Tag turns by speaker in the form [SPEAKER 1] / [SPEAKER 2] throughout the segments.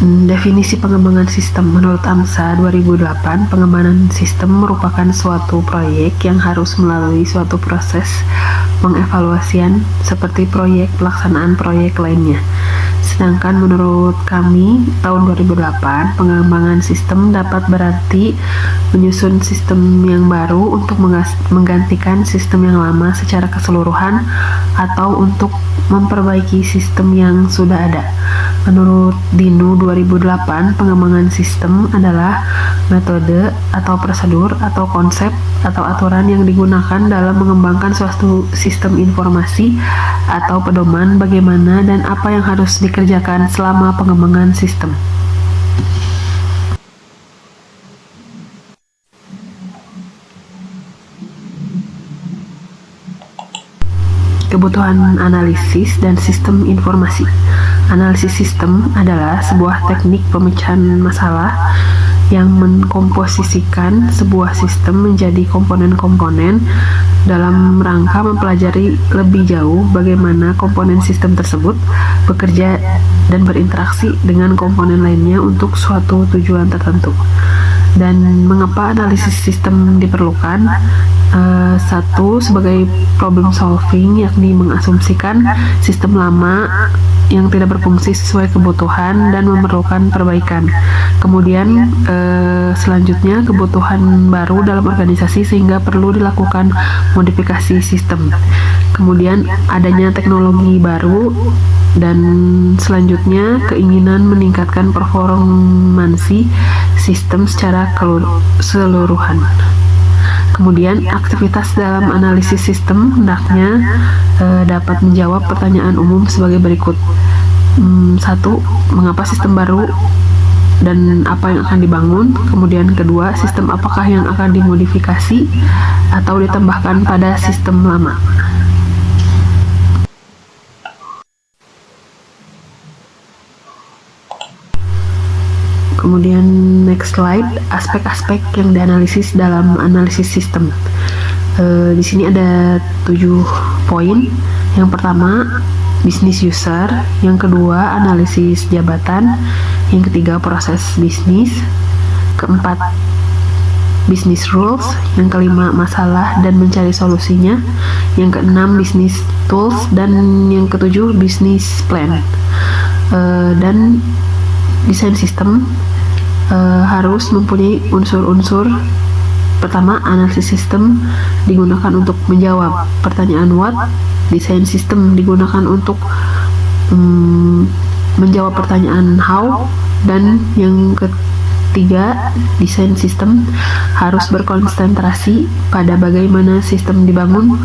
[SPEAKER 1] Definisi pengembangan sistem menurut AMSA 2008, pengembangan sistem merupakan suatu proyek yang harus melalui suatu proses pengevaluasian seperti proyek pelaksanaan proyek lainnya. Sedangkan menurut kami tahun 2008, pengembangan sistem dapat berarti menyusun sistem yang baru untuk menggantikan sistem yang lama secara keseluruhan atau untuk memperbaiki sistem yang sudah ada. Menurut DINU 2008, pengembangan sistem adalah metode atau prosedur atau konsep atau aturan yang digunakan dalam mengembangkan suatu sistem informasi atau pedoman bagaimana dan apa yang harus dikerjakan selama pengembangan sistem. Kebutuhan analisis dan sistem informasi. Analisis sistem adalah sebuah teknik pemecahan masalah yang mengkomposisikan sebuah sistem menjadi komponen-komponen dalam rangka mempelajari lebih jauh bagaimana komponen sistem tersebut bekerja dan berinteraksi dengan komponen lainnya untuk suatu tujuan tertentu. Dan mengapa analisis sistem diperlukan? Satu, sebagai problem solving, yakni mengasumsikan sistem lama yang tidak berfungsi sesuai kebutuhan dan memerlukan perbaikan. Kemudian selanjutnya kebutuhan baru dalam organisasi sehingga perlu dilakukan modifikasi sistem. Kemudian adanya teknologi baru dan selanjutnya keinginan meningkatkan performansi sistem secara keseluruhan. Kemudian aktivitas dalam analisis sistem hendaknya dapat menjawab pertanyaan umum sebagai berikut. 1. Mengapa sistem baru dan apa yang akan dibangun? Kemudian kedua, sistem apakah yang akan dimodifikasi atau ditambahkan pada sistem lama? Kemudian next slide, aspek-aspek yang dianalisis dalam analisis sistem. Di sini ada 7 poin. Yang pertama, business user. Yang kedua, analisis jabatan. Yang ketiga, proses bisnis. Keempat, business rules. Yang kelima, masalah dan mencari solusinya. Yang keenam, business tools. Dan yang ketujuh, business plan. Dan desain sistem harus mempunyai unsur-unsur. Pertama, analisis sistem digunakan untuk menjawab pertanyaan what. Desain sistem digunakan untuk menjawab pertanyaan how. Dan yang ketiga, desain sistem harus berkonsentrasi pada bagaimana sistem dibangun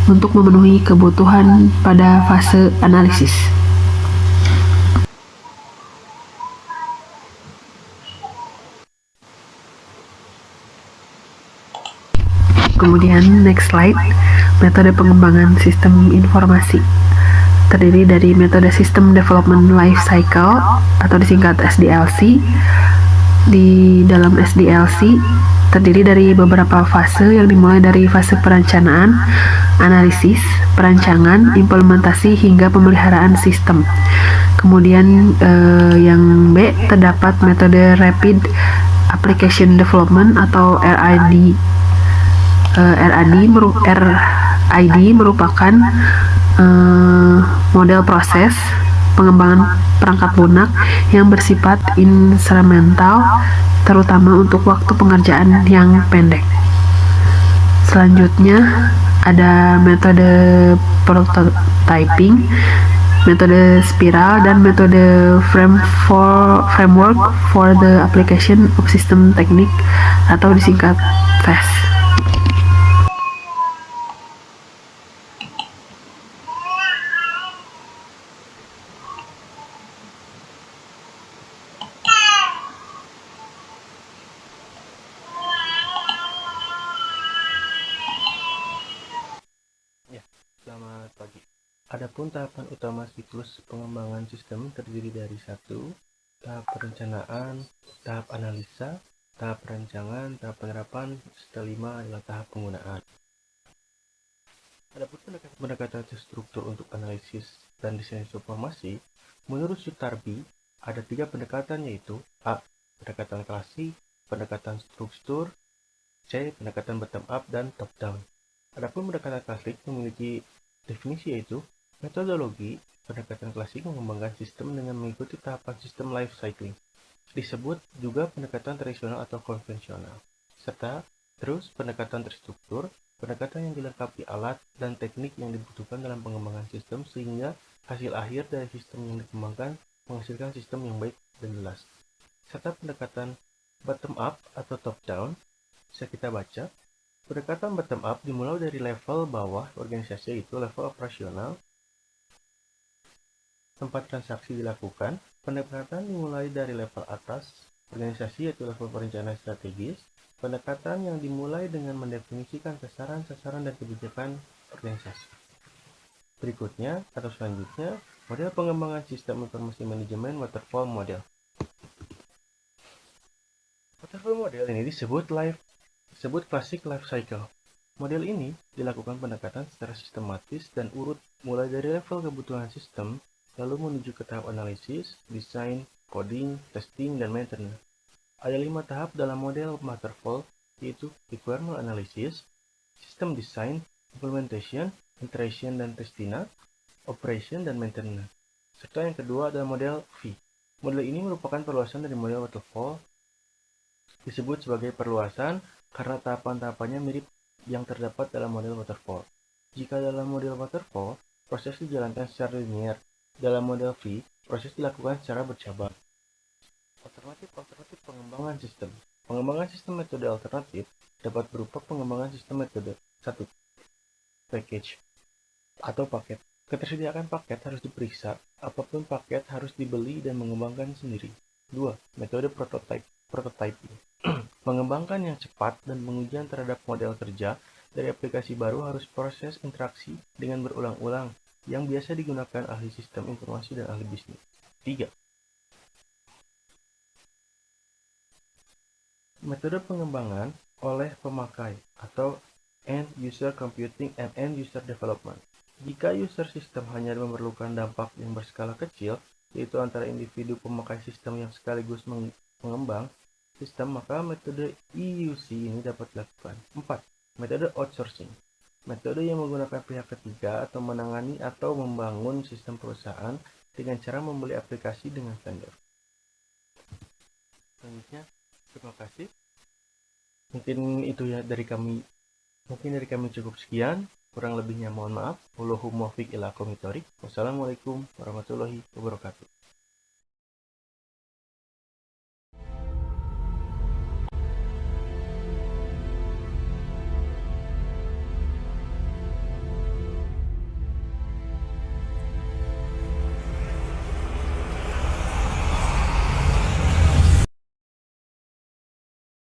[SPEAKER 1] untuk memenuhi kebutuhan pada fase analisis. Kemudian next slide, metode pengembangan sistem informasi. Terdiri dari metode System Development Life Cycle atau disingkat SDLC. Di dalam SDLC terdiri dari beberapa fase yang dimulai dari fase perencanaan, analisis, perancangan, implementasi hingga pemeliharaan sistem. Kemudian yang B terdapat metode Rapid Application Development atau RID. RID merupakan model proses pengembangan perangkat lunak yang bersifat instrumental, terutama untuk waktu pengerjaan yang pendek. Selanjutnya ada metode prototyping, metode spiral, dan metode framework for the application of system technique atau disingkat FAST.
[SPEAKER 2] Selamat pagi. Adapun tahapan utama siklus pengembangan sistem terdiri dari 1. Tahap perencanaan, tahap analisa, tahap perancangan, tahap penerapan, serta 5 adalah tahap penggunaan. Adapun pendekatan struktur untuk analisis dan desain informasi, menurut Sutarbi, Ada 3 pendekatan, yaitu A. Pendekatan klasik, pendekatan struktur, C. Pendekatan bottom up dan top down. Adapun pendekatan klasik memiliki definisi, yaitu metodologi pendekatan klasik mengembangkan sistem dengan mengikuti tahapan sistem life cycling. Disebut juga pendekatan tradisional atau konvensional. Serta terus pendekatan terstruktur, pendekatan yang dilengkapi alat dan teknik yang dibutuhkan dalam pengembangan sistem sehingga hasil akhir dari sistem yang dikembangkan menghasilkan sistem yang baik dan jelas. Serta pendekatan bottom up atau top down. Bisa kita baca, pendekatan bottom up dimulai dari level bawah organisasi, yaitu level operasional, tempat transaksi dilakukan. Pendekatan dimulai dari level atas organisasi, yaitu level perencanaan strategis. Pendekatan yang dimulai dengan mendefinisikan sasaran-sasaran dan kebijakan organisasi. Berikutnya atau selanjutnya, model pengembangan sistem informasi manajemen waterfall model. Waterfall model ini disebut classic life cycle. Model ini dilakukan pendekatan secara sistematis dan urut mulai dari level kebutuhan sistem, lalu menuju ke tahap analisis, desain, coding, testing, dan maintenance. Ada 5 tahap dalam model waterfall, yaitu requirement analysis, system design, implementation, iteration dan testing, operation, dan maintenance. Serta yang kedua adalah model V. Model ini merupakan perluasan dari model waterfall. Disebut sebagai perluasan karena tahapan-tahapannya mirip yang terdapat dalam model waterfall. Jika dalam model waterfall, proses dijalankan secara linear. Dalam model V, proses dilakukan secara bercabang. Alternatif pengembangan sistem. Pengembangan sistem metode alternatif dapat berupa pengembangan sistem metode 1. Package atau paket. Ketersediaan paket harus diperiksa, apapun paket harus dibeli dan mengembangkan sendiri. 2. Metode prototyping. Mengembangkan yang cepat dan pengujian terhadap model kerja dari aplikasi baru harus proses interaksi dengan berulang-ulang yang biasa digunakan ahli sistem informasi dan ahli bisnis. 3. Metode pengembangan oleh pemakai atau end user computing and end user development. Jika user system hanya memerlukan dampak yang berskala kecil, yaitu antara individu pemakai sistem yang sekaligus mengembang sistem, maka metode EUC ini dapat dilakukan. 4. Metode outsourcing. Metode yang menggunakan pihak ketiga atau menangani atau membangun sistem perusahaan dengan cara membeli aplikasi dengan vendor. Selanjutnya, terima kasih. Mungkin itu ya dari kami. Mungkin dari kami cukup sekian. Kurang lebihnya mohon maaf. Wassalamualaikum warahmatullahi wabarakatuh.